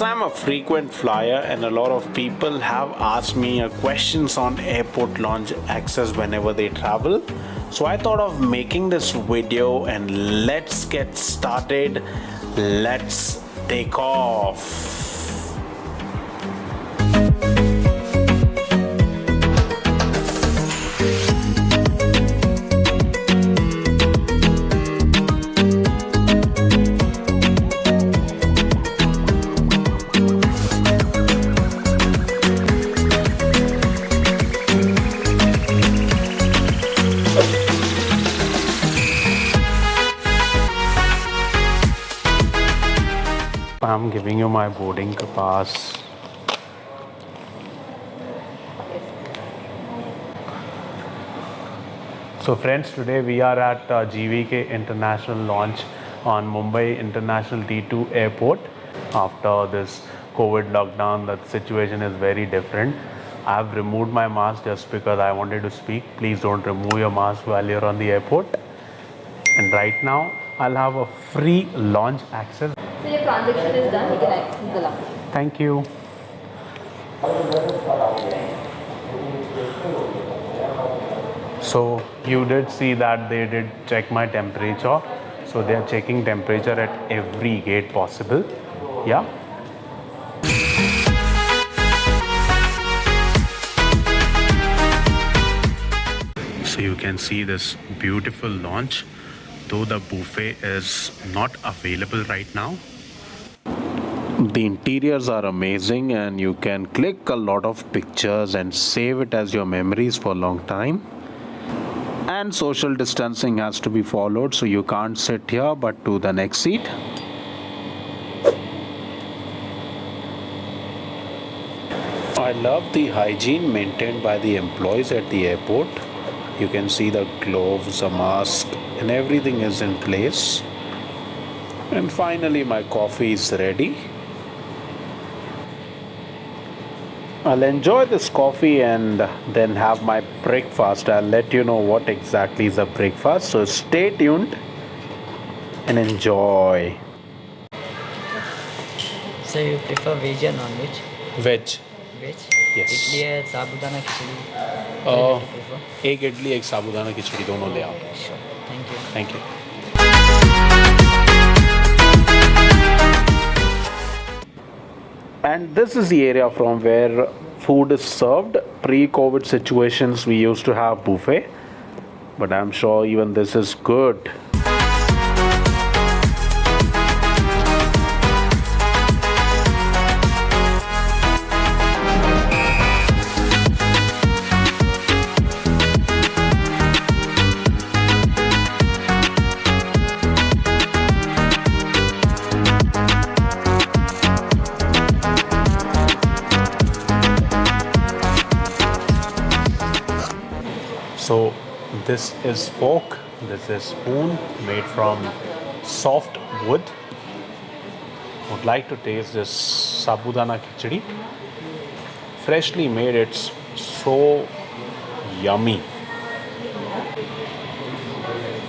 As I'm a frequent flyer and a lot of people have asked me questions on airport lounge access whenever they travel, so I thought of making this video and let's get started. Let's take off. I'm giving you my boarding pass. So friends, today we are at GVK International launch on Mumbai International T2 Airport. After this COVID lockdown, the situation is very different. I've removed my mask just because I wanted to speak. Please don't remove your mask while you're on the airport. And right now, I'll have a free launch access. So your transaction is done, you can access the lounge. Thank you. So you did see that they did check my temperature. So they are checking temperature at every gate possible. Yeah. So you can see this beautiful launch, though the buffet is not available right now. The interiors are amazing and you can click a lot of pictures and save it as your memories for a long time. And social distancing has to be followed, so you can't sit here but to the next seat. I love the hygiene maintained by the employees at the airport. You can see the gloves, a mask, and everything is in place. And finally my coffee is ready. I'll enjoy this coffee and then have my breakfast. I'll let you know what exactly is a breakfast. So stay tuned and enjoy. So you prefer veg or non-veg? Veg. Veg? Yes. Idli है साबूदाना खिचड़ी एक इडली एक साबूदाना खिचड़ी दोनों ले आओ. Sure. Thank you. Thank you. And this is the area from where food is served. Pre-COVID situations we used to have buffet, but I'm sure even this is good. So this is fork, this is spoon made from soft wood. Would like to taste this sabudana khichdi. Freshly made, it's so yummy.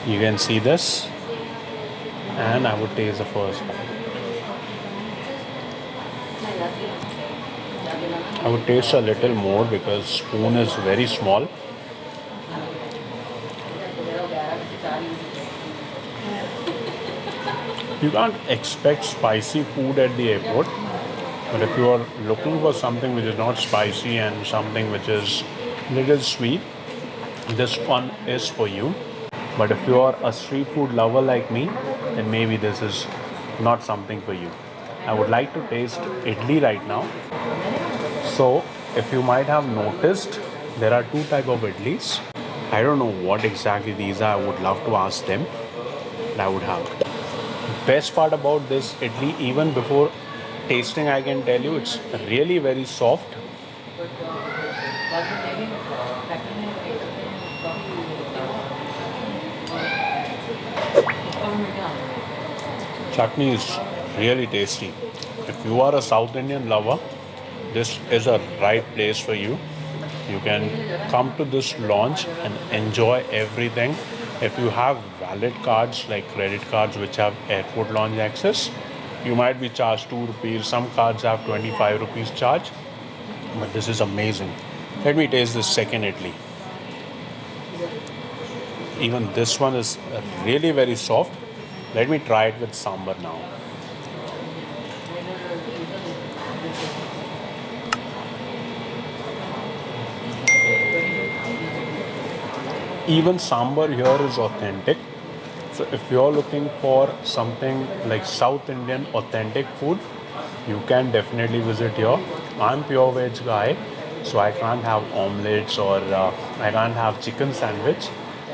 You can see this, and I would taste the first one. I would taste a little more because spoon is very small. You can't expect spicy food at the airport, but if you are looking for something which is not spicy and something which is little sweet, this one is for you. But if you are a street food lover like me, then maybe this is not something for you. I would like to taste idli right now. So if you might have noticed, there are two types of idlis. I don't know what exactly these are. I would love to ask them. I would have. Best part about this idli, even before tasting, I can tell you it's really very soft. Chutney is really tasty. If you are a South Indian lover, this is a right place for you. You can come to this launch and enjoy everything. If you have valid cards like credit cards which have airport lounge access, You might be charged 2 rupees. Some cards have 25 rupees charge. But this is amazing. Let me taste this second idli. Even this one is really very soft. Let me try it with sambar now. Even sambar here is authentic. So if you're looking for something like South Indian authentic food, you can definitely visit here. I'm pure veg guy, so I can't have omelets or I can't have chicken sandwich.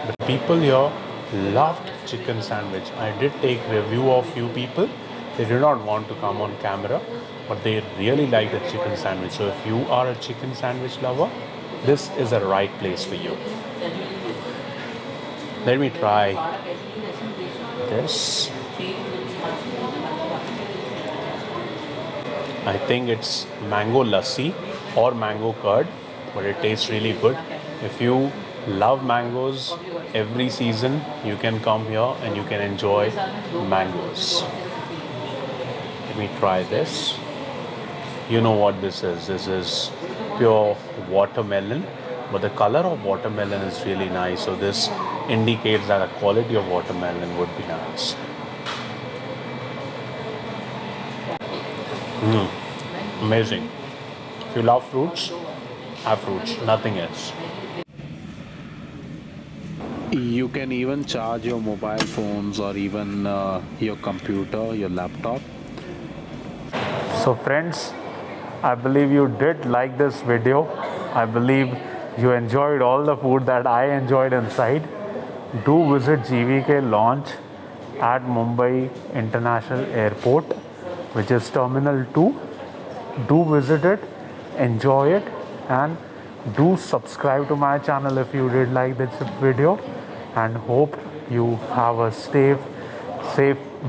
But people here loved chicken sandwich. I did take review of few people. They did not want to come on camera, but they really liked the chicken sandwich. So if you are a chicken sandwich lover, this is the right place for you. Let me try this. I think it's mango lassi or mango curd, but it tastes really good. If you love mangoes, every season you can come here and you can enjoy mangoes. Let me try this. You know what this is. This is pure watermelon, but the color of watermelon is really nice. So this indicates that the quality of watermelon would be nice. Amazing. If you love fruits, have fruits, nothing else. You can even charge your mobile phones or even your computer, your laptop. So friends, I believe you did like this video. I believe you enjoyed all the food that I enjoyed inside. Do visit GVK launch at Mumbai International Airport, which is Terminal 2. Do visit it, enjoy it, and do subscribe to my channel if you did like this video, and hope you have a safe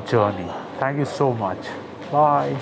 journey. Thank you so much. Bye.